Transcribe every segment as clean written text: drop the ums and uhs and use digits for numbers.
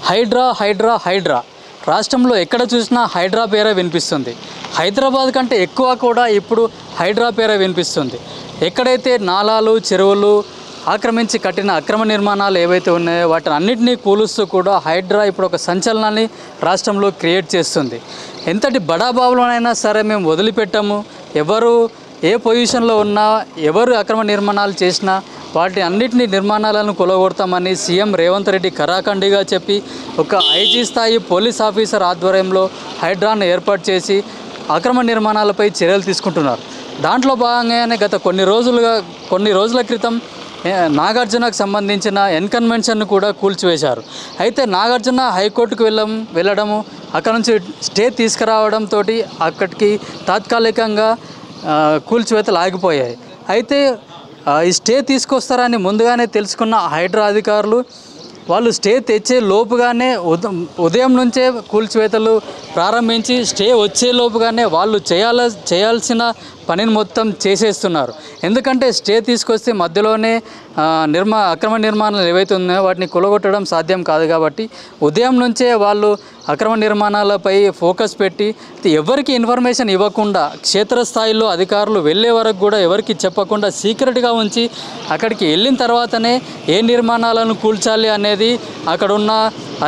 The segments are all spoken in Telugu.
హైడ్రా హైడ్రా హైడ్రా రాష్ట్రంలో ఎక్కడ చూసినా హైడ్రా పేరే వినిపిస్తుంది. హైదరాబాద్ కంటే ఎక్కువ కూడా ఇప్పుడు హైడ్రా పేరే వినిపిస్తుంది. ఎక్కడైతే నాలాలు చెరువులు ఆక్రమించి కట్టిన అక్రమ నిర్మాణాలు ఏవైతే ఉన్నాయో వాటిని అన్నింటినీ కూలుస్తూ కూడా హైడ్రా ఇప్పుడు ఒక సంచలనాన్ని రాష్ట్రంలో క్రియేట్ చేస్తుంది. ఎంతటి బడాబాబులోనైనా సరే మేము వదిలిపెట్టాము, ఎవరు ఏ పొజిషన్లో ఉన్నా ఎవరు అక్రమ నిర్మాణాలు చేసినా వాటి అన్నింటినీ నిర్మాణాలను కొలగొడతామని సీఎం రేవంత్ రెడ్డి కరాఖండిగా చెప్పి ఒక ఐజీ స్థాయి పోలీస్ ఆఫీసర్ ఆధ్వర్యంలో హైడ్రాను ఏర్పాటు చేసి అక్రమ నిర్మాణాలపై చర్యలు తీసుకుంటున్నారు. దాంట్లో భాగంగానే గత కొన్ని రోజుల క్రితం నాగార్జునకు సంబంధించిన ఎన్కన్వెన్షన్ను కూడా కూల్చివేశారు. అయితే నాగార్జున హైకోర్టుకు వెళ్ళడము అక్కడ నుంచి స్టే తీసుకురావడంతో అక్కడికి తాత్కాలికంగా కూల్చివేతలు ఆగిపోయాయి. అయితే ఈ స్టే తీసుకొస్తారని ముందుగానే తెలుసుకున్న హైడ్రా అధికారులు వాళ్ళు స్టే తెచ్చే లోపుగానే ఉదయం నుంచే కూల్చివేతలు ప్రారంభించి స్టే వచ్చే లోపుగానే వాళ్ళు చేయాల్సిన పనిని మొత్తం చేసేస్తున్నారు. ఎందుకంటే స్టే తీసుకొస్తే మధ్యలోనే అక్రమ నిర్మాణాలు ఏవైతే ఉన్నాయో వాటిని కూలగొట్టడం సాధ్యం కాదు. కాబట్టి ఉదయం నుంచే వాళ్ళు అక్రమ నిర్మాణాలపై ఫోకస్ పెట్టి ఎవరికి ఇన్ఫర్మేషన్ ఇవ్వకుండా క్షేత్రస్థాయిలో అధికారులు వెళ్ళే వరకు కూడా ఎవరికి చెప్పకుండా సీక్రెట్గా ఉంచి అక్కడికి వెళ్ళిన తర్వాతనే ఏ నిర్మాణాలను కూల్చాలి అనేది అక్కడున్న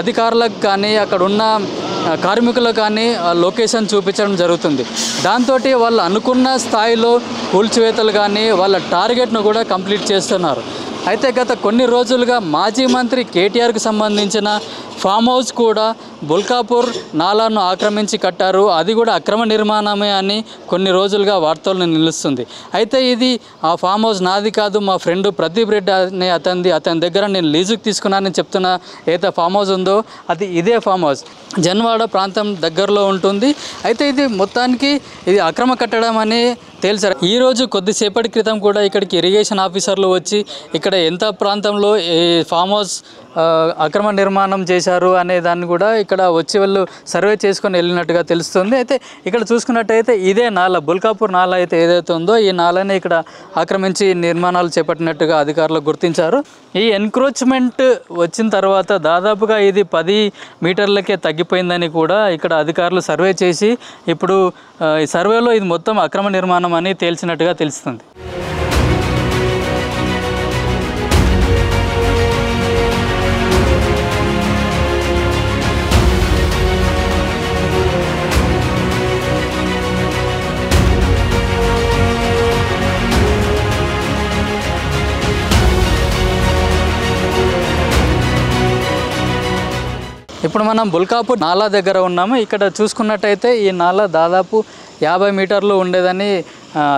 అధికారులకు కానీ అక్కడున్న కార్మికులకు కానీ లొకేషన్ చూపించడం జరుగుతుంది. దాంతో వాళ్ళు అనుకున్న స్థాయిలో కూల్చివేతలు కానీ వాళ్ళ టార్గెట్ను కూడా కంప్లీట్ చేస్తున్నారు. అయితే గత కొన్ని రోజులుగా మాజీ మంత్రి కేటీఆర్కి సంబంధించిన ఫామ్ హౌస్ కూడా బుల్కాపూర్ నాలాను ఆక్రమించి కట్టారు, అది కూడా అక్రమ నిర్మాణమే అని కొన్ని రోజులుగా వార్తల్లో నిలుస్తుంది. అయితే ఇది ఆ ఫామ్ హౌస్ నాది కాదు, మా ఫ్రెండ్ ప్రదీప్ రెడ్డి అనే అతని దగ్గర నేను లీజుకు తీసుకున్నానని చెప్తున్న ఏదైతే ఫామ్ హౌస్ ఉందో అది ఇదే ఫామ్ హౌస్ జన్వాడ ప్రాంతం దగ్గరలో ఉంటుంది. అయితే ఇది మొత్తానికి ఇది అక్రమ కట్టడం అని తెలుసారు. ఈరోజు కొద్దిసేపటి క్రితం కూడా ఇక్కడికి ఇరిగేషన్ ఆఫీసర్లు వచ్చి ఇక్కడ ఎంత ప్రాంతంలో ఈ ఫామ్ హౌస్ అక్రమ నిర్మాణం చేశారు అనే దాన్ని కూడా ఇక్కడ వచ్చి వాళ్ళు సర్వే చేసుకొని వెళ్ళినట్టుగా తెలుస్తుంది. అయితే ఇక్కడ చూసుకున్నట్టయితే ఇదే నాలా బుల్కాపూర్ నాలా అయితే ఏదైతే ఉందో ఈ నాలానే ఇక్కడ ఆక్రమించి నిర్మాణాలు చేపట్టినట్టుగా అధికారులు గుర్తించారు. ఈ ఎన్క్రోచ్మెంట్ వచ్చిన తర్వాత దాదాపుగా ఇది 10 మీటర్లకే తగ్గిపోయిందని కూడా ఇక్కడ అధికారులు సర్వే చేసి ఇప్పుడు ఈ సర్వేలో ఇది మొత్తం అక్రమ నిర్మాణం అని తేల్చినట్టుగా తెలుస్తుంది. ఇప్పుడు మనం బుల్కాపూర్ నాలా దగ్గర ఉన్నాము. ఇక్కడ చూసుకున్నట్టయితే ఈ నాలా దాదాపు 50 మీటర్లు ఉండేదని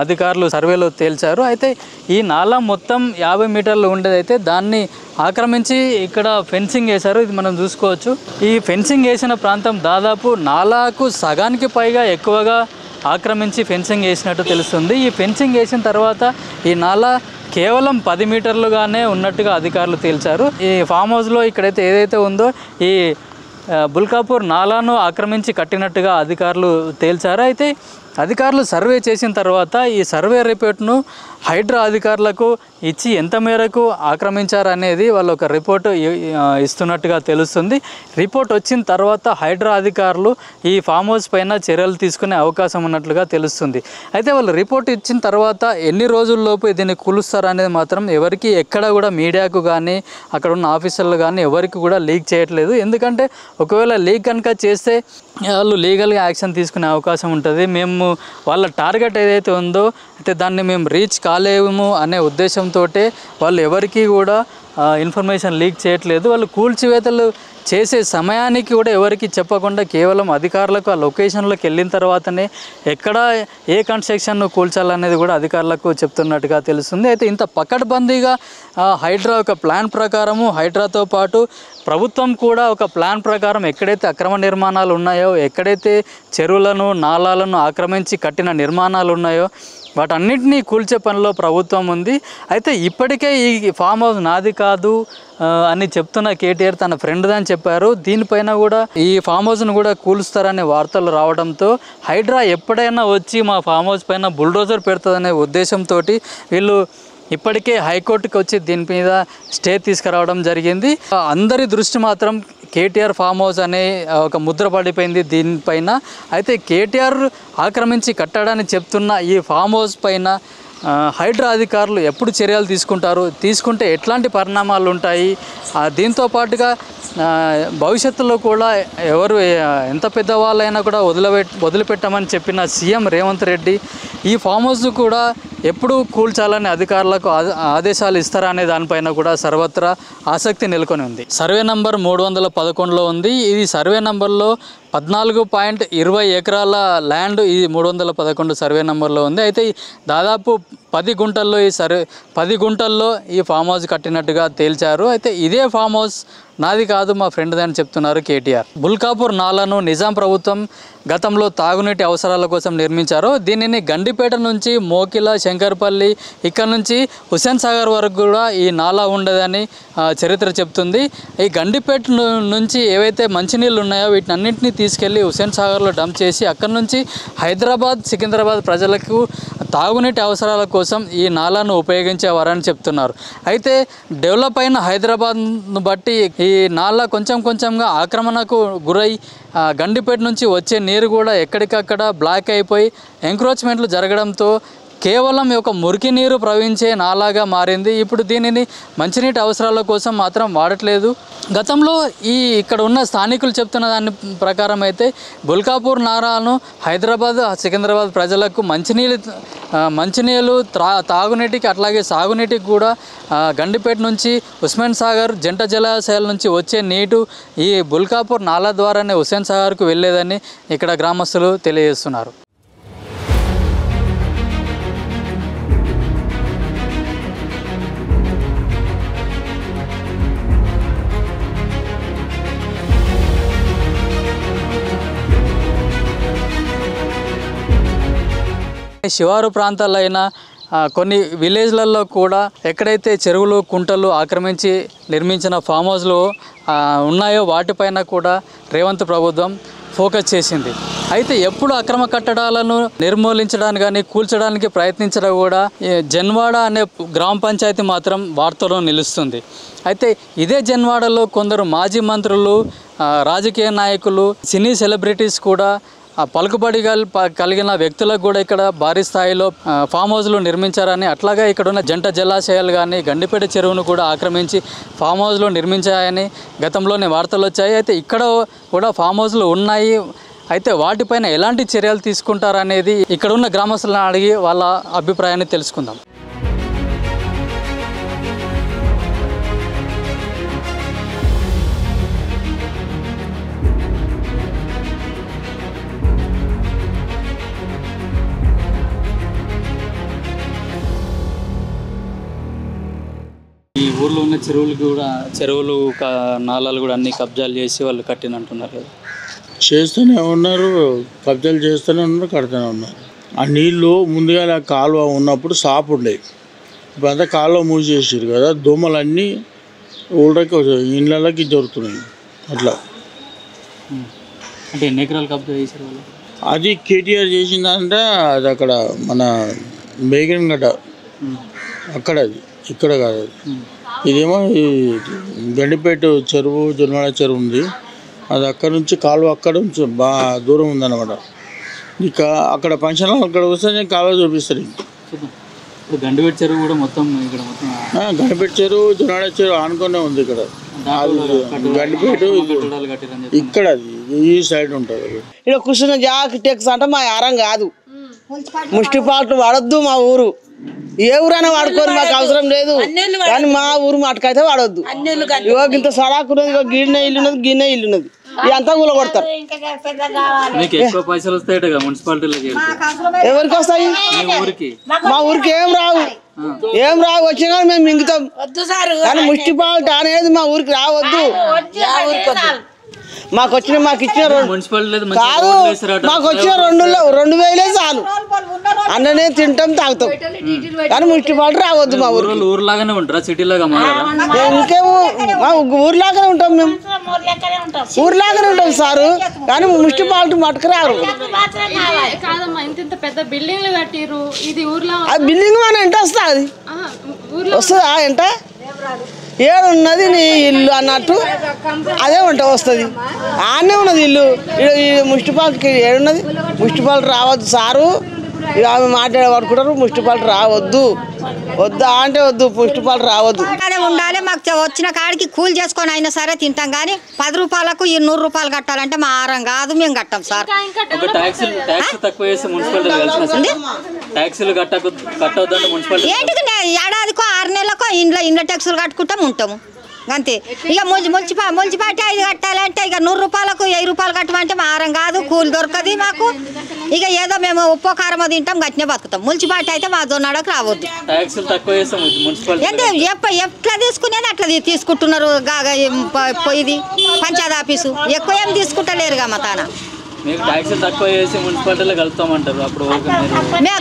అధికారులు సర్వేలో తేల్చారు. అయితే ఈ నాలా మొత్తం 50 మీటర్లు ఉండేదైతే దాన్ని ఆక్రమించి ఇక్కడ ఫెన్సింగ్ వేశారు. ఇది మనం చూసుకోవచ్చు. ఈ ఫెన్సింగ్ వేసిన ప్రాంతం దాదాపు నాలాకు సగానికి పైగా ఎక్కువగా ఆక్రమించి ఫెన్సింగ్ వేసినట్టు తెలుస్తుంది. ఈ ఫెన్సింగ్ వేసిన తర్వాత ఈ నాలా కేవలం 10 మీటర్లుగానే ఉన్నట్టుగా అధికారులు తేల్చారు. ఈ ఫామ్ హౌస్లో ఇక్కడైతే ఏదైతే ఉందో ఈ బుల్కాపూర్ నాలాను ఆక్రమించి కట్టినట్టుగా అధికారులు తేల్చారు. అయితే అధికారులు సర్వే చేసిన తర్వాత ఈ సర్వే రిపోర్ట్ను హైడ్రా అధికారులకు ఇచ్చి ఎంత మేరకు ఆక్రమించారు అనేది వాళ్ళు ఒక రిపోర్ట్ ఇస్తున్నట్టుగా తెలుస్తుంది. రిపోర్ట్ వచ్చిన తర్వాత హైడ్రా అధికారులు ఈ ఫామ్ హౌస్ పైన చర్యలు తీసుకునే అవకాశం ఉన్నట్లుగా తెలుస్తుంది. అయితే వాళ్ళు రిపోర్ట్ ఇచ్చిన తర్వాత ఎన్ని రోజుల్లోపు దీన్ని కూలుస్తారు అనేది మాత్రం ఎవరికి ఎక్కడ కూడా మీడియాకు కానీ అక్కడ ఉన్న ఆఫీసర్లు కానీ ఎవరికి కూడా లీక్ చేయట్లేదు. ఎందుకంటే ఒకవేళ లీక్ కనుక చేస్తే వాళ్ళు లీగల్గా యాక్షన్ తీసుకునే అవకాశం ఉంటుంది. మేము వాళ్ళ టార్గెట్ ఏదైతే ఉందో అయితే దాన్ని మేము రీచ్ కాలేము అనే ఉద్దేశంతో వాళ్ళు ఎవరికి కూడా ఇన్ఫర్మేషన్ లీక్ చేయట్లేదు. వాళ్ళు కూల్చివేతలు చేసే సమయానికి కూడా ఎవరికి చెప్పకుండా కేవలం అధికారులకు ఆ లొకేషన్లోకి వెళ్ళిన తర్వాతనే ఎక్కడ ఏ కన్స్ట్రక్షన్ను కూల్చాలనేది కూడా అధికారులకు చెప్తున్నట్టుగా తెలుస్తుంది. అయితే ఇంత పకడ్బందీగా హైడ్రా ఒక ప్లాన్ ప్రకారము హైడ్రాతో పాటు ప్రభుత్వం కూడా ఒక ప్లాన్ ప్రకారం ఎక్కడైతే అక్రమ నిర్మాణాలు ఉన్నాయో ఎక్కడైతే చెరువులను నాలాలను ఆక్రమించి కట్టిన నిర్మాణాలు ఉన్నాయో వాటన్నింటినీ కూల్చే పనిలో ప్రభుత్వం ఉంది. అయితే ఇప్పటికే ఈ ఫామ్ హౌస్ నాది కాదు అని చెప్తున్న కేటీఆర్ తన ఫ్రెండ్ అని చెప్పారు. దీనిపైన కూడా ఈ ఫామ్ హౌస్ను కూడా కూలుస్తారనే వార్తలు రావడంతో హైడ్రా ఎప్పుడైనా వచ్చి మా ఫామ్ హౌస్ పైన బుల్డోజర్ పెడుతుందనే ఉద్దేశంతో వీళ్ళు ఇప్పటికే హైకోర్టుకి వచ్చి దీని మీద స్టే తీసుకురావడం జరిగింది. అందరి దృష్టి మాత్రం కేటీఆర్ ఫామ్ హౌస్ అనే ఒక ముద్ర పడిపోయింది దీనిపైన. అయితే కేటీఆర్ ఆక్రమించి కట్టడాన్ని చెప్తున్న ఈ ఫామ్ హౌస్ పైన హైడ్రా అధికారులు ఎప్పుడు చర్యలు తీసుకుంటే ఎట్లాంటి పరిణామాలు ఉంటాయి, దీంతో పాటుగా భవిష్యత్తులో కూడా ఎవరు ఎంత పెద్దవాళ్ళైనా కూడా వదిలిపెట్టమని చెప్పిన సీఎం రేవంత్ రెడ్డి ఈ ఫామ్ హౌస్ కూడా ఎప్పుడు కూల్చాలని అధికారులకు ఆదేశాలు ఇస్తారా అనే దానిపైన కూడా సర్వత్రా ఆసక్తి నెలకొని ఉంది. సర్వే నంబర్ 311లో ఉంది. ఇది సర్వే నంబర్లో 14.20 ఎకరాల ల్యాండ్ ఈ 311 సర్వే నెంబర్లో ఉంది. అయితే దాదాపు 10 గుంటల్లో ఈ ఫామ్ హౌస్ కట్టినట్టుగా తేల్చారు. అయితే ఇదే ఫామ్ హౌస్ నాది కాదు, మా ఫ్రెండ్ది అని చెప్తున్నారు కేటీఆర్. బుల్కాపూర్ నాలాను నిజాం ప్రభుత్వం గతంలో తాగునీటి అవసరాల కోసం నిర్మించారు. దీనిని గండిపేట నుంచి మోకిల, శంకర్పల్లి, ఇక్కడ నుంచి హుస్సేన్ సాగర్ వరకు కూడా ఈ నాలా ఉండదని చరిత్ర చెప్తుంది. ఈ గండిపేట నుంచి ఏవైతే మంచినీళ్ళు ఉన్నాయో వీటిని అన్నింటినీ తీసుకెళ్ళి హుస్సేన్ సాగర్లో డంప్ చేసి అక్కడ నుంచి హైదరాబాద్, సికింద్రాబాద్ ప్రజలకు తాగునీటి అవసరాల కోసం ఈ నాలాను ఉపయోగించేవారని చెప్తున్నారు. అయితే డెవలప్ అయిన హైదరాబాద్ను బట్టి ఈ నాలా కొంచెంగా ఆక్రమణకు గురై గండిపేట నుంచి వచ్చే నీరు కూడా ఎక్కడికక్కడ బ్లాక్ అయిపోయి ఎంక్రోచ్మెంట్లు జరగడంతో కేవలం ఒక మురికి నీరు ప్రవహించే నాలాగా మారింది. ఇప్పుడు దీనిని మంచినీటి అవసరాల కోసం మాత్రం వాడట్లేదు. గతంలో ఇక్కడ ఉన్న స్థానికులు చెప్తున్న దాని ప్రకారం అయితే బుల్కాపూర్ నాలాను హైదరాబాద్, సికింద్రాబాద్ ప్రజలకు మంచినీళ్ళు తాగునీటికి అట్లాగే సాగునీటికి కూడా గండిపేట నుంచి హుస్సేన్ సాగర్ జంట జలాశయాల నుంచి వచ్చే నీరు ఈ బుల్కాపూర్ నాలా ద్వారానే హుస్సేన్ సాగర్కు వెళ్ళేదని ఇక్కడ గ్రామస్తులు తెలియజేస్తున్నారు. శివారు ప్రాంతాలైన కొన్ని విలేజ్లలో కూడా ఎక్కడైతే చెరువులు, కుంటలు ఆక్రమించి నిర్మించిన ఫామ్ హౌస్లు ఉన్నాయో వాటిపైన కూడా రేవంత్ ప్రభుత్వం ఫోకస్ చేసింది. అయితే ఎప్పుడు అక్రమ కట్టడాలను నిర్మూలించడానికి కానీ కూల్చడానికి ప్రయత్నించడం కూడా జన్వాడ అనే గ్రామ పంచాయతీ మాత్రం వార్తలో నిలుస్తుంది. అయితే ఇదే జన్వాడలో కొందరు మాజీ మంత్రులు, రాజకీయ నాయకులు, సినీ సెలబ్రిటీస్ కూడా పలుకుబడి కలిగిన వ్యక్తులకు కూడా ఇక్కడ భారీ స్థాయిలో ఫామ్ హౌస్లు నిర్మించారని, అట్లాగే ఇక్కడ ఉన్న జంట జలాశయాలు కానీ గండిపేట చెరువును కూడా ఆక్రమించి ఫామ్ హౌస్లు నిర్మించాయని గతంలోనే వార్తలు వచ్చాయి. అయితే ఇక్కడ కూడా ఫామ్ హౌస్లు ఉన్నాయి. అయితే వాటిపైన ఎలాంటి చర్యలు తీసుకుంటారనేది ఇక్కడ ఉన్న గ్రామస్తులను అడిగి వాళ్ళ అభిప్రాయాన్ని తెలుసుకుందాం. ఈ ఊర్లో ఉన్న చెరువులు నాలాలు కూడా అన్ని కబ్జాలు చేసి వాళ్ళు కట్టినంటున్నారు కదా. చేస్తూనే ఉన్నారు, కబ్జాలు చేస్తూనే ఉన్నారు, కడుతూనే ఉన్నారు. ఆ నీళ్ళు ముందుగా కాలువ ఉన్నప్పుడు సాపు ఉండేవి, ఇప్పుడు అంతా కాలువ మూసేసారు కదా. దోమలన్నీ ఊళ్ళకి ఇళ్ళకి జరుగుతున్నాయి. అట్లా అంటే ఎన్ని ఎకరాలు కబ్జా చేశారు వాళ్ళు? అది కేటీఆర్ చేసిందంటే అది అక్కడ మన మేఘన్గడ్డ అక్కడ, అది ఇక్కడ కాదు. ఇదేమో ఈ గండిపేట చెరువు, జొన్నవాడ చెరువు ఉంది, అది అక్కడ నుంచి కాలువ అక్కడ నుంచి బాగా దూరం ఉందన్నమాట. ఇక అక్కడ ఫంక్షన్ అక్కడ వస్తే నేను కాలువ చూపిస్తాను. గండిపేట చెరువు కూడా మొత్తం ఇక్కడ గండిపేట చెరువు, జొన్నవాడ చెరువు ఆనుకునే ఉంది. ఇక్కడ గండిపేట ఇక్కడ ఈ సైడ్ ఉంటుంది. ఇక్కడ కూర్చున్న జాక్ టెక్స్ అంటే మా యారం కాదు, ముష్టిపాట్లు వాడొద్దు. మా ఊరు ఏ ఊరైనా వాడుకోరు, మాకు అవసరం లేదు. కానీ మా ఊరు మటుకైతే వాడొద్దు. ఇగో ఇంత సడాకున్నది, ఇగో గిన్నె ఇల్లు ఉన్నది, ఇదంతా కూల కొడతారు. ఎవరికి వస్తాయి? మా ఊరికి ఏం రావు. వచ్చినా మేము మింగుతాం. కానీ ముష్టిపాల్ట్ అనేది మా ఊరికి రావద్దు. మాకు ఇచ్చిన కాదు, మాకు వచ్చిన 2000 చాలు. అన్ననే తింటాం, తాగుతాం. కానీ ముష్టిపాలు రావద్దు మా ఊరు. ఇంకేమో మా ఊర్లాగానే ఉంటాం, మేము ఊర్లాగానే ఉంటాం సారు. కానీ ముష్టిపాలు మటుకు రారు. అది బిల్డింగ్ మన ఎంట వస్తుంది, వస్తుందా ఎంట? ఏడున్నది నీ ఇల్లు అన్నట్టు అదే వంట వస్తుంది. ఆడనే ఉన్నది ఇల్లు. ఈ మున్సిపాలిటీకి ఏడున్నది? మున్సిపాలిటీ రావద్దు సారు, ఇక ఆమె మాట్లాడేవాడుకుంటారు. మున్సిపాలిటీ రావద్దు, వద్దా అంటే వద్దు, మున్సిపాలిటీ రావద్దు. ఉండాలి. మాకు వచ్చిన కాడికి కూలి చేసుకొని అయినా సరే తింటాం, కానీ 10 రూపాయలకు ఈ 100 రూపాయలు కట్టాలంటే మా ఆరం కాదు, మేము కట్టాం సార్. ఒక ట్యాక్స్ తక్కువ చేసి మున్సిపాలిటీ ట్యాక్సులు కట్టవద్దంటే మున్సిపాలిటీ ఏంటికి ఏడాదికో 6 నెలలకో ఇండ్ల ట్యాక్సులు కట్టుకుంటాం ఉంటాము అంతే. ఇక మున్సిపాలిటీ 5 కట్టాలంటే ఇక 100 రూపాయలకు 1000 రూపాయలు కట్టమంటే మా ఆరం కాదు, కూలి దొరకది మాకు. ఇక ఏదో మేము ఉప్పు కారమో తింటాం, గట్టినే బతుకుతాం. మున్సిపాలిటీ అయితే మా జొన్నాడకు రావద్దు. ఎట్లా తీసుకునేది అట్లా తీసుకుంటున్నారు. పోయిది పంచాయతీ ఆఫీసు ఎక్కువ ఏం తీసుకుంటలేరుగా మా తాన. మీకు ట్యాక్సులు తక్కువ చేసి మున్సిపాలిటీలో కలుపుతామంటారు. అప్పుడు మేము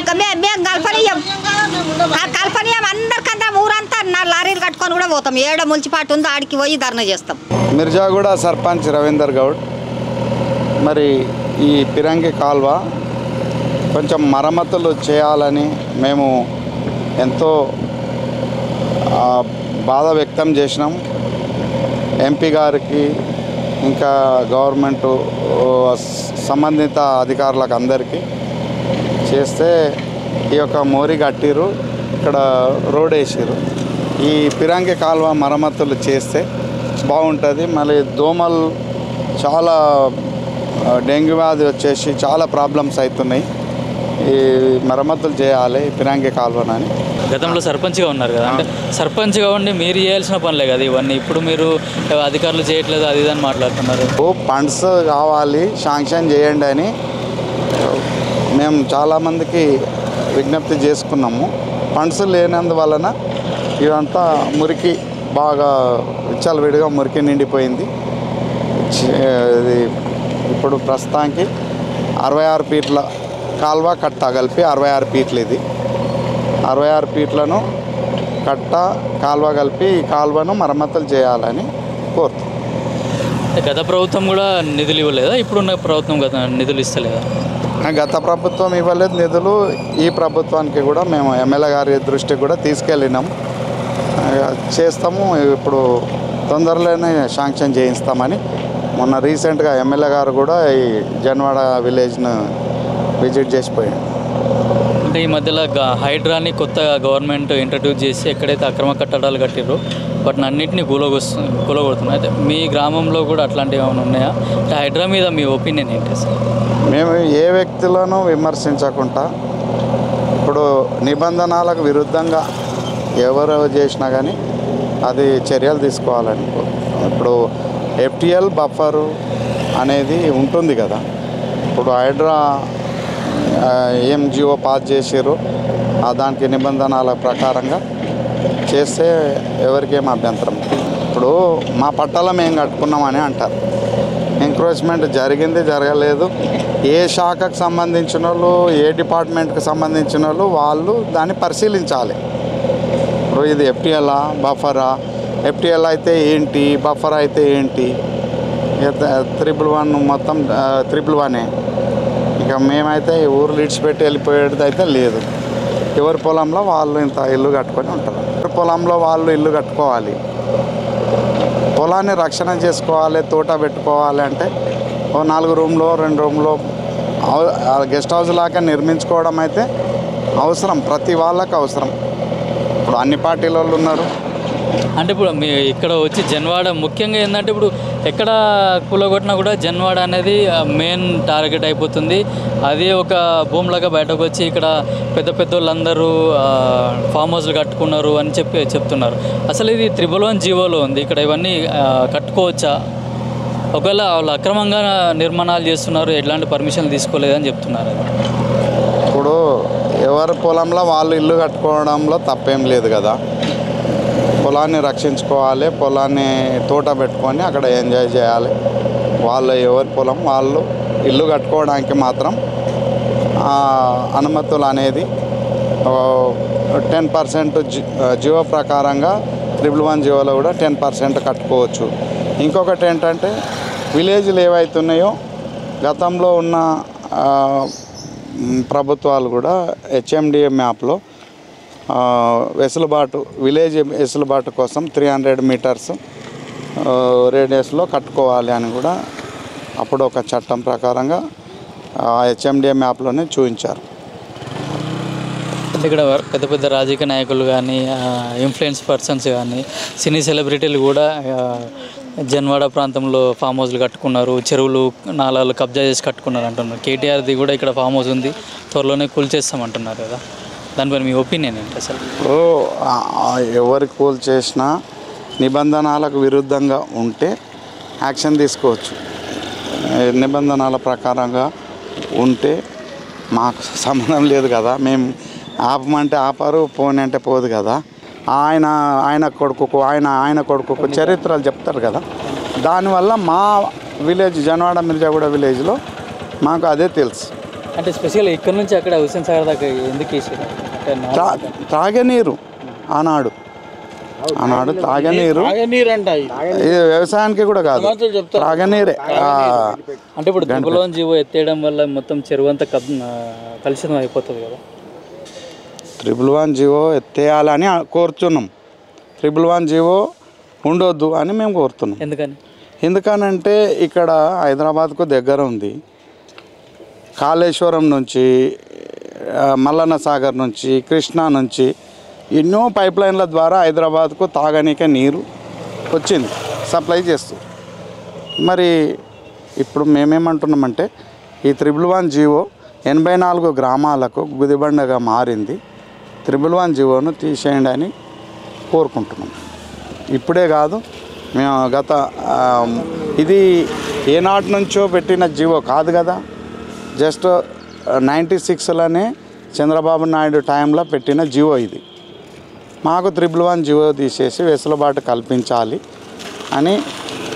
కల్పనీయం అందరికంతా ఊరంతా లారీలు కట్టుకొని కూడా పోతాం. ఏడ మున్సిపాలిటీ ఉందో ఆడికి పోయి ధర్నా చేస్తాం. మిర్జాగూడ సర్పంచ్ రవీందర్ గౌడ్. మరి ఈ పిరంగి కాల్వ కొంచెం మరమ్మతులు చేయాలని మేము ఎంతో బాధ వ్యక్తం చేసినాం. ఎంపీ గారికి ఇంకా గవర్నమెంటు సంబంధిత అధికారులకు అందరికీ చేస్తే ఈ యొక్క మోరి కట్టిరు, ఇక్కడ రోడ్ వేసారు. ఈ పిరంగి కాల్వ మరమ్మతులు చేస్తే బాగుంటుంది. మళ్ళీ దోమలు చాలా డెంగ్యూ వ్యాధి వచ్చేసి చాలా ప్రాబ్లమ్స్ అవుతున్నాయి. ఈ మరమ్మతులు చేయాలి పిరంగి కాల్వనని. గతంలో సర్పంచ్గా ఉన్నారు కదా, అంటే సర్పంచ్గా ఉండి మీరు చేయాల్సిన పనులే కదా ఇవన్నీ. ఇప్పుడు మీరు అధికారులు చేయట్లేదు అది ఇదని మాట్లాడుతున్నారు. ఫండ్స్ కావాలి, శాంక్షన్ చేయండి అని మేము చాలామందికి విజ్ఞప్తి చేసుకున్నాము. ఫండ్స్ లేనందువలన ఇదంతా మురికి బాగా విచ్చలవిడిగా మురికి నిండిపోయింది. ఇది ఇప్పుడు ప్రస్తుతానికి 66 ఫీట్ల కాల్వ కట్ట కలిపి 66 ఫీట్లు. ఇది 66 ఫీట్లను కట్ట కాల్వ కలిపి ఈ కాల్వను మరమ్మతులు చేయాలని కోరుతున్నాం. గత ప్రభుత్వం కూడా నిధులు ఇవ్వలేదా? ఇప్పుడున్న ప్రభుత్వం నిధులు ఇస్తలేదా? గత ప్రభుత్వం ఇవ్వలేదు నిధులు. ఈ ప్రభుత్వానికి కూడా మేము ఎమ్మెల్యే గారి దృష్టికి కూడా తీసుకెళ్ళినాం. చేస్తాము. ఇప్పుడు తొందరలోనే శాంక్షన్ చేయిస్తామని మొన్న రీసెంట్గా ఎమ్మెల్యే గారు కూడా ఈ జన్వాడ విలేజ్ను విజిట్ చేసిపోయాడు. అంటే ఈ మధ్యలో హైడ్రాని కొత్త గవర్నమెంట్ ఇంట్రడ్యూస్ చేసి ఎక్కడైతే అక్రమ కట్టడాలు కట్టిర్రో వాటిని అన్నింటినీ కూలగొడుతున్నాయి. అయితే మీ గ్రామంలో కూడా అట్లాంటివి ఏమైనా ఉన్నాయా? అంటే హైడ్రా మీద మీ ఒపీనియన్ ఏంటి సార్? మేము ఏ వ్యక్తులను విమర్శించకుండా ఇప్పుడు నిబంధనలకు విరుద్ధంగా ఎవరు చేసినా కానీ అది చర్యలు తీసుకోవాలని. ఇప్పుడు ఎఫ్టిఎల్ బఫరు అనేది ఉంటుంది కదా. ఇప్పుడు హైడ్రా ఏం జియో పాస్ చేసారు దానికి నిబంధనల ప్రకారంగా చేస్తే ఎవరికేం అభ్యంతరం. ఇప్పుడు మా పట్టాల మేము కట్టుకున్నామని అంటారు. ఎంక్రోచ్మెంట్ జరిగింది జరగలేదు, ఏ శాఖకు సంబంధించిన వాళ్ళు ఏ డిపార్ట్మెంట్కి సంబంధించిన వాళ్ళు దాన్ని పరిశీలించాలి. ఇప్పుడు ఇది ఎఫ్టిఎల్లా బఫరా, ఎఫ్టిఎల్ అయితే ఏంటి, బఫర్ అయితే ఏంటి, 111 మొత్తం 111. ఇక మేమైతే ఊరు ఇడిచిపెట్టి వెళ్ళిపోయేది అయితే లేదు. ఎవరి పొలంలో వాళ్ళు ఇంత ఇల్లు కట్టుకొని ఉంటారు. ఎవరి పొలంలో వాళ్ళు ఇల్లు కట్టుకోవాలి, పొలాన్ని రక్షణ చేసుకోవాలి, తోట పెట్టుకోవాలి. అంటే ఓ 4 రూమ్లో 2 రూమ్లో గెస్ట్ హౌస్ లాగా నిర్మించుకోవడం అయితే అవసరం, ప్రతి వాళ్ళకి అవసరం. ఇప్పుడు అన్ని పార్టీల వాళ్ళు ఉన్నారు. అంటే ఇప్పుడు మీ ఇక్కడ వచ్చి జన్వాడ ముఖ్యంగా ఏంటంటే ఇప్పుడు ఎక్కడ కూలగొట్టినా కూడా జన్వాడ అనేది మెయిన్ టార్గెట్ అయిపోతుంది. అది ఒక భూమిలాగా బయటకు వచ్చి ఇక్కడ పెద్ద పెద్ద వాళ్ళందరూ ఫామ్ హౌస్లు కట్టుకున్నారు అని చెప్తున్నారు. అసలు ఇది 111 జీవోలో ఉంది. ఇక్కడ ఇవన్నీ కట్టుకోవచ్చా? ఒకవేళ వాళ్ళు అక్రమంగా నిర్మాణాలు చేస్తున్నారు, ఎట్లాంటి పర్మిషన్లు తీసుకోలేదని చెప్తున్నారు. ఇప్పుడు ఎవరి పొలంలో వాళ్ళు ఇల్లు కట్టుకోవడంలో తప్పేం లేదు కదా. పొలాన్ని రక్షించుకోవాలి, పొలాన్ని తోట పెట్టుకొని అక్కడ ఎంజాయ్ చేయాలి. వాళ్ళు ఎవరి పొలం వాళ్ళు ఇల్లు కట్టుకోవడానికి మాత్రం అనుమతులు అనేది 10% జియో ప్రకారంగా 111 జియోలో కూడా 10% కట్టుకోవచ్చు. ఇంకొకటి ఏంటంటే విలేజ్లు ఏవైతున్నాయో గతంలో ఉన్న ప్రభుత్వాలు కూడా హెచ్ఎండిఏ మ్యాప్లో వెసులుబాటు విలేజ్ వెసులుబాటు కోసం 300 మీటర్స్ రేడియస్లో కట్టుకోవాలి అని కూడా అప్పుడు ఒక చట్టం ప్రకారంగా హెచ్ఎండిఏ మ్యాప్లోనే చూపించారు. అంటే ఇక్కడ పెద్ద పెద్ద రాజకీయ నాయకులు కానీ ఇన్ఫ్లుయెన్స్ పర్సన్స్ కానీ సినీ సెలబ్రిటీలు కూడా జన్వాడ ప్రాంతంలో ఫామ్ హౌస్లు కట్టుకున్నారు, చెరువులు నాలాలు కబ్జా చేసి కట్టుకున్నారు అంటున్నారు. కేటీఆర్ది కూడా ఇక్కడ ఫామ్ హౌస్ ఉంది, త్వరలోనే కూల్చేస్తామంటున్నారు కదా, దానిపైన మీ ఒపీనియన్ ఏంటి అసలు? ఎవరు కూల్ చేసినా నిబంధనలకు విరుద్ధంగా ఉంటే యాక్షన్ తీసుకోవచ్చు. నిబంధనల ప్రకారంగా ఉంటే మాకు సంబంధం లేదు కదా, మేము ఆపమంటే ఆపారు, పోనీ అంటే పోదు కదా. ఆయన కొడుకుకు చరిత్రలు చెప్తారు కదా. దానివల్ల మా విలేజ్ జన్వాడ మిర్జాగూడ విలేజ్లో మాకు అదే తెలుసు. అంటే స్పెషల్ ఇక్కడ నుంచి అక్కడ హుస్సేన్ సాగర్ దాకా ఎందుకు వేసారు? తాగే నీరు ఆనాడు తాగనీరు అంట ఇది వ్యవసాయానికి కూడా కాదు, తాగనీరే. అంటే ఇప్పుడు త్రిబుల్-1 జీవో ఎత్తేయడం వల్ల మొత్తం చెరువు అంతా కలుషితం అయిపోతుంది కదా. త్రిబుల్-1 జీవో ఎత్తేయాలని కోరుతున్నాం. త్రిబుల్-1 జీవో ఉండొద్దు అని మేము కోరుతున్నాం. ఎందుకనంటే ఇక్కడ హైదరాబాద్కు దగ్గర ఉంది. కాళేశ్వరం నుంచి, మల్లన్న సాగర్ నుంచి, కృష్ణా నుంచి ఎన్నో పైప్ లైన్ల ద్వారా హైదరాబాద్కు తాగనీకే నీరు వచ్చింది, సప్లై చేస్తూ. మరి ఇప్పుడు మేమేమంటున్నామంటే ఈ త్రిబుల్-1 జీవో 84 గ్రామాలకు గుదిబండగా మారింది. త్రిబుల్-1 జీవోను తీసేయండి అని కోరుకుంటున్నాం. ఇప్పుడే కాదు, మేము ఇది ఏనాటి నుంచో పెట్టిన జీవో కాదు కదా. జస్ట్ 96లోనే చంద్రబాబు నాయుడు టైంలో పెట్టిన జీవో ఇది. మాకు త్రిబుల్-1 జీవో తీసేసి వెసులుబాటు కల్పించాలి అని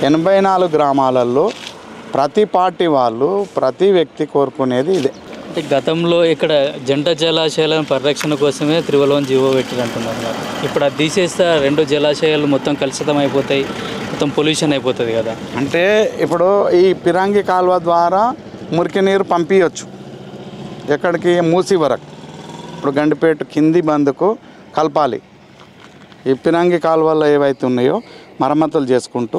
84 గ్రామాలలో ప్రతి పార్టీ వాళ్ళు, ప్రతి వ్యక్తి కోరుకునేది ఇదే. అంటే గతంలో ఇక్కడ జంట జలాశయాల పరిరక్షణ కోసమే త్రిబుల్-1 జీవో పెట్టారు అంటున్నారు. ఇప్పుడు అది తీసేస్తే 2 జలాశయాలు మొత్తం కలుషితం అయిపోతాయి, మొత్తం పొల్యూషన్ అయిపోతుంది కదా. అంటే ఇప్పుడు ఈ పిరంగి కాలువ ద్వారా మురికి నీరు పంపించవచ్చు ఎక్కడికి, మూసి వరకు. ఇప్పుడు గండిపేట కింది బందుకు కలపాలి. ఈ పిరంగి కాలువల్లో ఏవైతే ఉన్నాయో మరమ్మతులు చేసుకుంటూ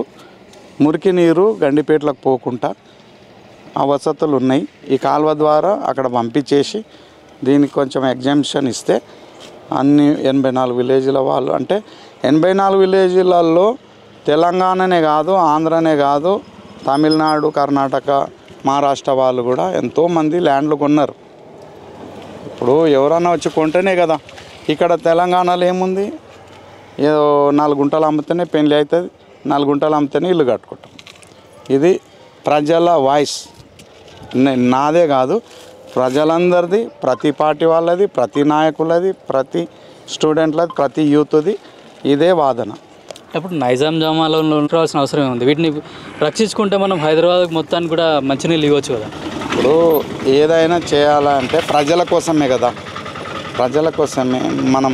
మురికి నీరు గండిపేటలకు పోకుండా ఆ వసతులు ఉన్నాయి. ఈ కాలువ ద్వారా అక్కడ పంపించేసి దీనికి కొంచెం ఎగ్జామ్షన్ ఇస్తే అన్ని 84 విలేజ్ల వాళ్ళు, అంటే 84 విలేజ్లలో తెలంగాణనే కాదు, ఆంధ్రనే కాదు, తమిళనాడు, కర్ణాటక, మహారాష్ట్ర వాళ్ళు కూడా ఎంతోమంది ల్యాండ్లు కొన్నారు. ఇప్పుడు ఎవరన్నా వచ్చి కొంటేనే కదా. ఇక్కడ తెలంగాణలో ఏముంది, ఏదో 4 గుంటలు అమ్మితేనే పెళ్ళి అవుతుంది, 4 గుంటలు అమ్మితేనే ఇల్లు కట్టుకుంటాం. ఇది ప్రజల వాయిస్, నాదే కాదు, ప్రజలందరిది, ప్రతి పార్టీ వాళ్ళది, ప్రతి నాయకులది, ప్రతి స్టూడెంట్లది, ప్రతి యూత్ది ఇదే వాదన. ఇప్పుడు నైజాం జామాలో ఉండాల్సిన అవసరం ఉంది. వీటిని రక్షించుకుంటే మనం హైదరాబాద్ మొత్తానికి కూడా మంచినీళ్ళు ఇవ్వచ్చు కదా. ఇప్పుడు ఏదైనా చేయాలంటే ప్రజల కోసమే కదా. ప్రజల కోసమే మనం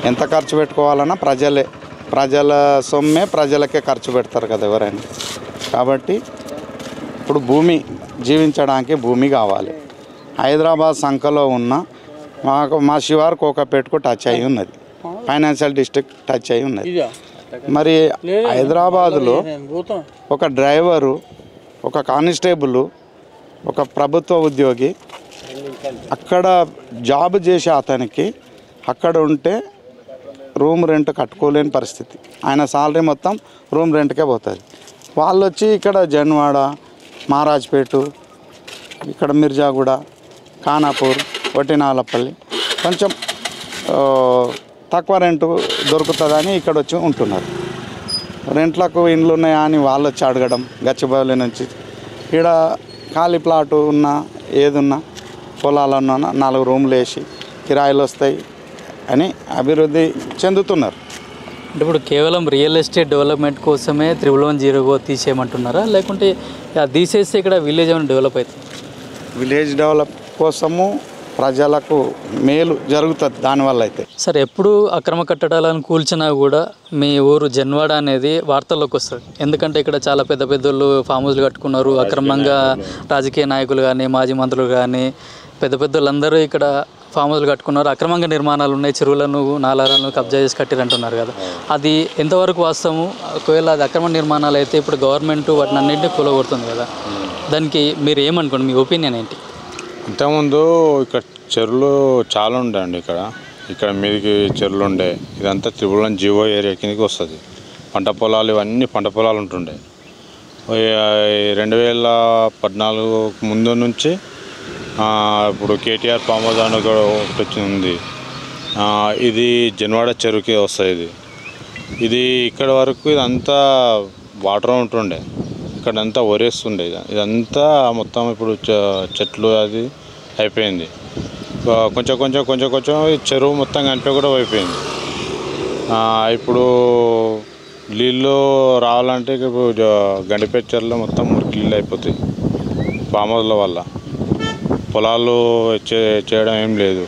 ఎంత ఖర్చు పెట్టుకోవాలన్నా ప్రజల సొమ్మే ప్రజలకే ఖర్చు పెడతారు కదా ఎవరైనా. కాబట్టి ఇప్పుడు జీవించడానికి భూమి కావాలి. హైదరాబాద్ సంఖలో ఉన్న మా శివారు కోకపేటకు టచ్ అయి ఉన్నది, ఫైనాన్షియల్ డిస్ట్రిక్ట్ టచ్ అయి ఉన్నది. మరి హైదరాబాదులో ఒక డ్రైవరు, ఒక కానిస్టేబుల్, ఒక ప్రభుత్వ ఉద్యోగి అక్కడ జాబ్ చేసే అతనికి అక్కడ ఉంటే రూమ్ రెంట్ కట్టుకోలేని పరిస్థితి. ఆయన సాలరీ మొత్తం రూమ్ రెంట్కే పోతుంది. వాళ్ళు వచ్చి ఇక్కడ జన్వాడ, మహారాజ్పేట, ఇక్కడ మిర్జాగూడ, ఖానాపూర్, వటినాలపల్లి కొంచెం తక్కువ రెంట్ దొరుకుతుందని ఇక్కడ వచ్చి ఉంటున్నారు. రెంట్లకు ఇండ్లు ఉన్నాయా అని వాళ్ళు వచ్చి అడగడం, గచ్చిబౌలి నుంచి ఇక్కడ ఖాళీ ప్లాటు ఉన్నా ఏదున్నా పొలాలన్నా 4 రూములు వేసి కిరాయిలు వస్తాయి అని అభివృద్ధి చెందుతున్నారు. అంటే ఇప్పుడు కేవలం రియల్ ఎస్టేట్ డెవలప్మెంట్ కోసమే త్రిబుల్-1 జీవో తీసేయమంటున్నారా, లేకుంటే తీసేస్తే ఇక్కడ విలేజ్ ఏమైనా డెవలప్ అవుతుంది? విలేజ్ డెవలప్ కోసము ప్రజలకు మేలు జరుగుతుంది దానివల్ల. అయితే సార్, ఎప్పుడు అక్రమ కట్టడాలను కూల్చినా కూడా మీ ఊరు జన్వాడ అనేది వార్తల్లోకి వస్తుంది. ఎందుకంటే ఇక్కడ చాలా పెద్ద పెద్దోళ్ళు ఫామ్ హౌస్లు కట్టుకున్నారు, అక్రమంగా రాజకీయ నాయకులు కానీ, మాజీ మంత్రులు కానీ, పెద్ద పెద్దోళ్ళందరూ ఇక్కడ ఫామ్ హౌస్లు కట్టుకున్నారు, అక్రమంగా నిర్మాణాలు ఉన్నాయి, చెరువులను నాలాలను కబ్జా చేసి కట్టిరంటున్నారు కదా, అది ఎంతవరకు వాస్తవము? ఒకవేళ అది అక్రమ నిర్మాణాలు అయితే ఇప్పుడు గవర్నమెంట్ వాటిని అన్నింటినీ కూలగొడుతుంది కదా, దానికి మీరు ఏమనుకోండి, మీ ఒపీనియన్ ఏంటి? ఇంతకుముందు ఇక్కడ చెరువులు చాలా ఉండండి, ఇక్కడ మీదికి చెరువులు ఉండే, ఇదంతా 1 జీవో ఏరియా కిందకి వస్తుంది. పంట పొలాలు ఇవన్నీ పంట పొలాలు ఉంటుండే. 2014 ముందు నుంచి ఇప్పుడు కేటీఆర్ ఫామ్ హౌస్ అని ఒకటి ఉంది, ఇది జన్వాడ చెరువుకి వస్తుంది. ఇది ఇక్కడ వరకు ఇదంతా వాటర్ ఉంటుండే, ఇక్కడంతా ఒరేస్తుండే, ఇదంతా మొత్తం ఇప్పుడు చెట్లు అది అయిపోయింది. కొంచెం కొంచెం కొంచెం కొంచెం చెరువు మొత్తం కనిపి కూడా అయిపోయింది. ఇప్పుడు నీళ్ళు రావాలంటే ఇప్పుడు గండిపేట చెరువులో మొత్తం మురికి నీళ్ళు అయిపోతాయి ఫామ్ హౌస్ల వల్ల. పొలాలు చేయడం ఏం లేదు,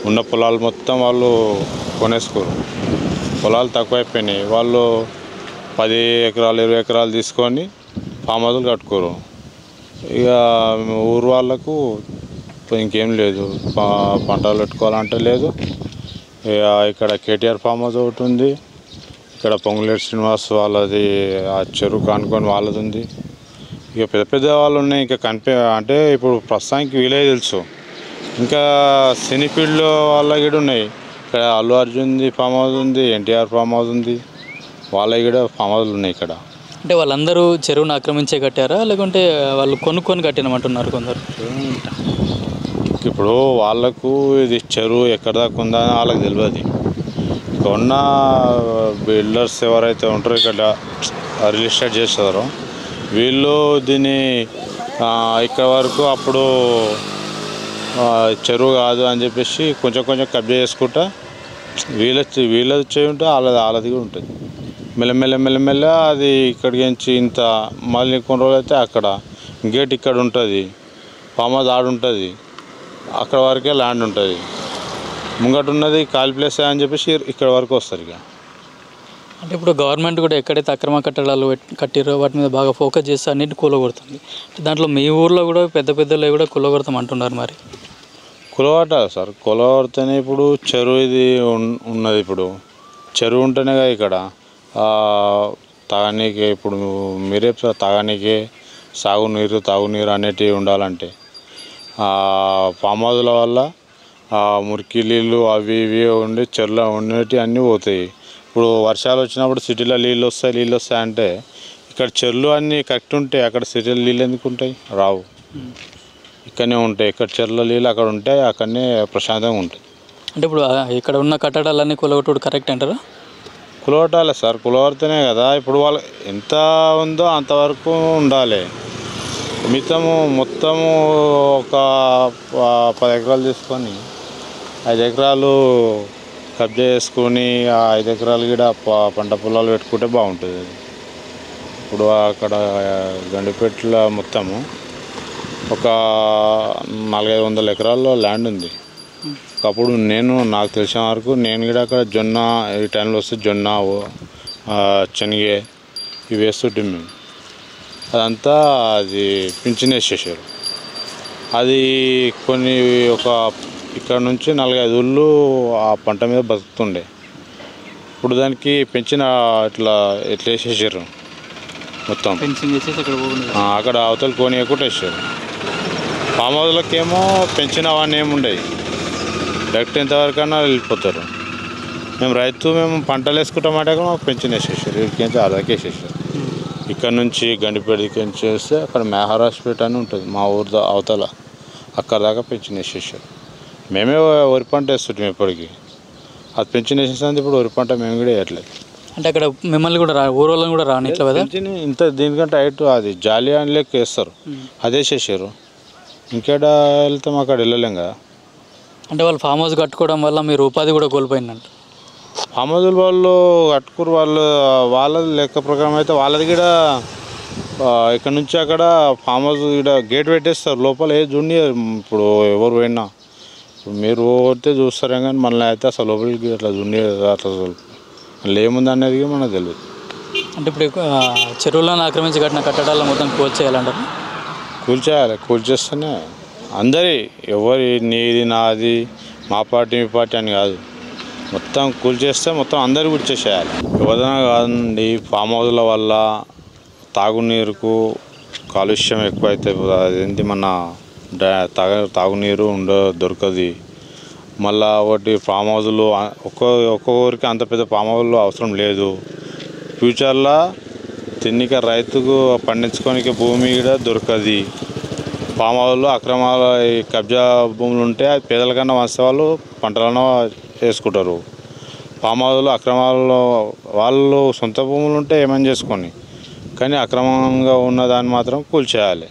ఉన్న పొలాలు మొత్తం వాళ్ళు కొనేసుకోరు, పొలాలు తక్కువైపోయినాయి. వాళ్ళు 10 ఎకరాలు 20 ఎకరాలు తీసుకొని ఫామ్ హౌస్లు కట్టుకోరు. ఇక ఊరు వాళ్ళకు ఇంకేం లేదు, పంటలు పెట్టుకోవాలంటే లేదు. ఇక ఇక్కడ కేటీఆర్ ఫామ్ హౌస్ ఒకటి ఉంది, ఇక్కడ పొంగులేటి శ్రీనివాస్ వాళ్ళది ఆ చెరువు కానుకొని వాళ్ళది ఉంది. ఇక పెద్ద పెద్ద వాళ్ళు ఉన్నాయి, ఇంకా అంటే ఇప్పుడు ప్రస్తుతానికి వీలే తెలుసు. ఇంకా సినీ ఫీల్డ్లో వాళ్ళ కూడా ఉన్నాయి, ఇక్కడ అల్లు అర్జున్ది ఫామ్ హౌస్ ఉంది, ఎన్టీఆర్ ఫామ్ హౌస్ ఉంది, వాళ్ళ కూడా ఫామ్ హౌస్లు ఉన్నాయి ఇక్కడ. అంటే వాళ్ళందరూ చెరువును ఆక్రమించే కట్టారా, లేకుంటే వాళ్ళు కొనుక్కొని కట్టినమంటున్నారు కొందరు? ఇప్పుడు వాళ్ళకు ఇది చెరువు ఎక్కడ దాకా ఉందని వాళ్ళకి తెలియదు. ఇక్కడ ఉన్న బిల్డర్స్ ఎవరైతే ఉంటారో, ఇక్కడ రియల్ ఎస్టేట్ చేస్తారో, వీళ్ళు దీన్ని ఇక్కడ వరకు అప్పుడు చెరువు కాదు అని చెప్పేసి కొంచెం కొంచెం కబ్జా చేసుకుంటా వీళ్ళది చేయి ఉంటే వాళ్ళది కూడా ఉంటుంది. మెల్లమెల్ల అది ఇక్కడికి నుంచి ఇంత మళ్ళీ కొన్ని రోజులు అయితే అక్కడ గేట్ ఇక్కడ ఉంటుంది, ఫామ్ హౌస్ ఆడు ఉంటుంది, అక్కడ వరకే ల్యాండ్ ఉంటుంది, ముంగట ఉన్నది ఖాళీ ప్లేస్ అని చెప్పేసి ఇక్కడ వరకు వస్తారు. ఇక అంటే ఇప్పుడు గవర్నమెంట్ కూడా ఎక్కడైతే అక్రమ కట్టడాలు కట్టిరో వాటి మీద బాగా ఫోకస్ చేస్తే అన్నింటి కూలగొడుతుంది. దాంట్లో మీ ఊర్లో కూడా పెద్ద పెద్దలు కూడా కూలగొడతాం అంటున్నారు. మరి కూలగొట్టాలి సార్, కూలగొడితేనే ఇప్పుడు చెరువు ఇది ఉన్నది. ఇప్పుడు చెరువు ఉంటేనే కదా ఇక్కడ తాగనీకి, ఇప్పుడు మీరే తాగనీకి తాగునీరు అనేటివి ఉండాలంటే ఫామ్ హౌస్ల వల్ల మురికి నీళ్ళు అవి ఇవి ఉండి చెరువులో ఉండేటివి అన్నీ పోతాయి. ఇప్పుడు వర్షాలు వచ్చినప్పుడు సిటీలో నీళ్ళు వస్తాయి అంటే ఇక్కడ చెరువులు అన్నీ కరెక్ట్ ఉంటాయి, అక్కడ సిటీలో నీళ్ళు ఎందుకు ఉంటాయి? రావు, ఇక్కడనే ఉంటాయి. ఇక్కడ చెరువుల నీళ్ళు అక్కడ ఉంటాయి, అక్కడనే ప్రశాంతంగా ఉంటాయి. అంటే ఇప్పుడు ఇక్కడ ఉన్న కట్టడాలన్నీ కూలగొట్టుడు కరెక్ట్ అంటారా? కూలగొట్టాలి సార్, కూలగొడితేనే కదా ఇప్పుడు వాళ్ళు ఎంత ఉందో అంతవరకు ఉండాలి. మొత్తము ఒక 10 ఎకరాలు తీసుకొని 5 ఎకరాలు కబ్జా చేసుకొని ఆ 5 ఎకరాలు కూడా పంట పొలాలు పెట్టుకుంటే బాగుంటుంది. ఇప్పుడు అక్కడ గండిపేటలో మొత్తము ఒక 400-500 ఎకరాల్లో ల్యాండ్ ఉంది. ఒకప్పుడు నాకు తెలిసిన వరకు నేను కూడా అక్కడ జొన్న, ఈ టైంలో వస్తే జొన్న శనగ ఇవి వేస్తుంటే మేము అదంతా అది పింఛన్ వేసేసారు. అది కొన్ని ఇక్కడ నుంచి 4-5 ఊళ్ళు ఆ పంట మీద బతుకుతుండే. ఇప్పుడు దానికి పెంచిన ఎట్లా వేసేసారు మొత్తం, అక్కడ అవతల కోనియకుండా వేసారు. ఫామ్ హౌస్లకేమో పెంచిన అవన్నీ ఏముండవు, డైరెక్ట్ ఎంతవరకైనా వెళ్ళిపోతారు. మేము పంటలు వేసుకుంటామంటే కూడా మాకు పెంచిన వేసేసారు, వీడికి అదకి వేసేసారు. ఇక్కడ నుంచి గండిపేటకి చేస్తే అక్కడ మహారాష్ట్రపేట అని ఉంటుంది మా ఊరు అవతల, అక్కడ దాకా పెంచిన వేసేసారు. మేమే వరి పంట వేస్తుంటాం ఇప్పటికి, అది పెంచిన వేసేసింది. ఇప్పుడు వరి పంట మేము కూడా వేయట్లేదు. అంటే అక్కడ మిమ్మల్ని కూడా ఊరోళ్ళని కూడా రానిట్లేదు కదా, ఇంత దీనికంటే హైట్ అది జాలి అని లెక్క వేస్తారు, అదే చేసారు. ఇంకేడా వెళ్తాం, అక్కడ వెళ్ళలేం కదా. అంటే వాళ్ళు ఫామ్ హౌస్ కట్టుకోవడం వల్ల మీరు ఉపాధి కూడా కోల్పోయిందంట. ఫామ్ హౌస్ వాళ్ళు కట్టుకురు, వాళ్ళది లెక్క ప్రకారం అయితే వాళ్ళది కూడా ఇక్కడ నుంచి అక్కడ ఫామ్ హౌస్ ఇక్కడ గేట్ పెట్టేస్తారు, లోపల ఏ జూనియర్ ఇప్పుడు ఎవరు పోయినా ఇప్పుడు మీరు పోతే చూస్తారే కానీ మళ్ళీ అయితే అసలు లోపలికి అట్లా జూనియర్ అసలు ఏముంది అనేది మనకు తెలియదు. అంటే ఇప్పుడు చెరువులను ఆక్రమించి కట్టిన కట్టడాలను మొత్తం కూల్చేయాలంటారు? కూల్చేయాలి, కూల్చేస్తేనే అందరి ఎవరి నీది నాది మా పార్టీ మీ పార్టీ అని కాదు, మొత్తం కూల్చేస్తే మొత్తం అందరూ కూల్చేసేయాలి. యువతన కాదండి, ఫామ్ హౌస్ల వల్ల తాగునీరుకు కాలుష్యం ఎక్కువైతే అదేంటి మన తాగునీరు దొరకదు. మళ్ళీ ఒకటి ఫామ్ హౌస్లు ఒక్కొక్కరికి అంత పెద్ద ఫామ్ హౌస్లు అవసరం లేదు. ఫ్యూచర్లో తిన్నిక రైతుకు పండించుకోనికి భూమి కూడా దొరకదు. ఫామ్ హౌస్లో అక్రమాల కబ్జా భూములు ఉంటే అది పేదల కన్నా వస్తే వాళ్ళు పంటలను వేసుకుంటారు. ఫామ్ హౌస్లో అక్రమాలలో వాళ్ళు సొంత భూములు ఉంటే ఏమని చేసుకొని, కానీ అక్రమంగా ఉన్నదాన్ని మాత్రం కూల్చేయాలి.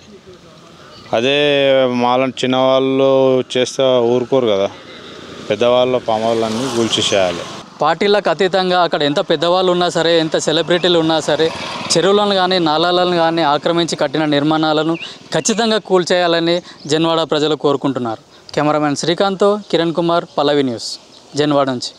అదే మాలాంటి చిన్నవాళ్ళు చేస్తే ఊరుకోరు కదా, పెద్దవాళ్ళ ఫామ్ హౌస్లన్నీ కూల్చేసేయాలి. పార్టీలకు అతీతంగా అక్కడ ఎంత పెద్దవాళ్ళు ఉన్నా సరే, ఎంత సెలబ్రిటీలు ఉన్నా సరే, చెరువులను కానీ నాలాలను కానీ ఆక్రమించి కట్టిన నిర్మాణాలను ఖచ్చితంగా కూల్చేయాలని జన్వాడ ప్రజలు కోరుకుంటున్నారు. కెమెరామెన్ శ్రీకాంత్తో కిరణ్ కుమార్, పల్లవి న్యూస్, జన్వాడ నుంచి.